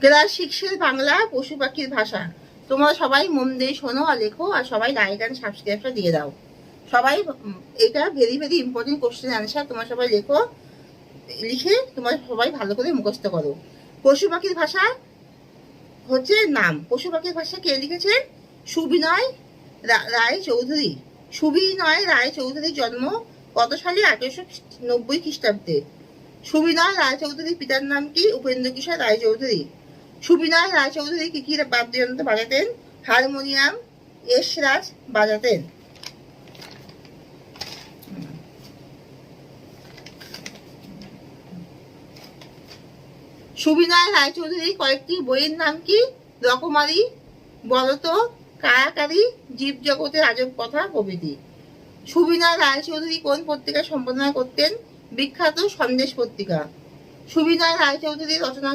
Class 6-এর Bangla পশু পাখির ভাষা। তোমরা সবাই মন দিয়ে শোনো আর লেখো, আর সবাই লাইক অ্যান্ড সাবস্ক্রাইবটা দিয়ে দাও। সবাই এটা very very important question answer. তোমরা সবাই লেখো, লিখে তোমরা সবাই ভালো করে মুখস্থ করো। পশু পাখির ভাষা হচ্ছে নাম। পশু পাখির ভাষা কে লিখেছেন? সুবিনয় রায় চৌধুরী। সুবিনয় রায় চৌধুরীর জন্ম কত সালে? 1890 খ্রিস্টাব্দে। সুবিনয় রায় চৌধুরীর পিতার নাম কি? উপেন্দ্র কিশোর রায় চৌধুরী। সুবিনয় রায় চৌধুরী কি কি বাদ্যযন্ত্র বাজাতেন? হারমোনিয়াম, এসরাজ বাজাতেন। সুবিনয় রায় চৌধুরীর কয়েকটি বইয়ের নাম কি? রকমারি, বলত, কারাকারি, জীব জগতের আজব কথা প্রভৃতি। সুবিনয় রায় চৌধুরী কোন পত্রিকা সম্পাদনা করতেন? বিখ্যাত সন্দেশ পত্রিকা। সুবিনয় রায় চৌধুরীর রচনা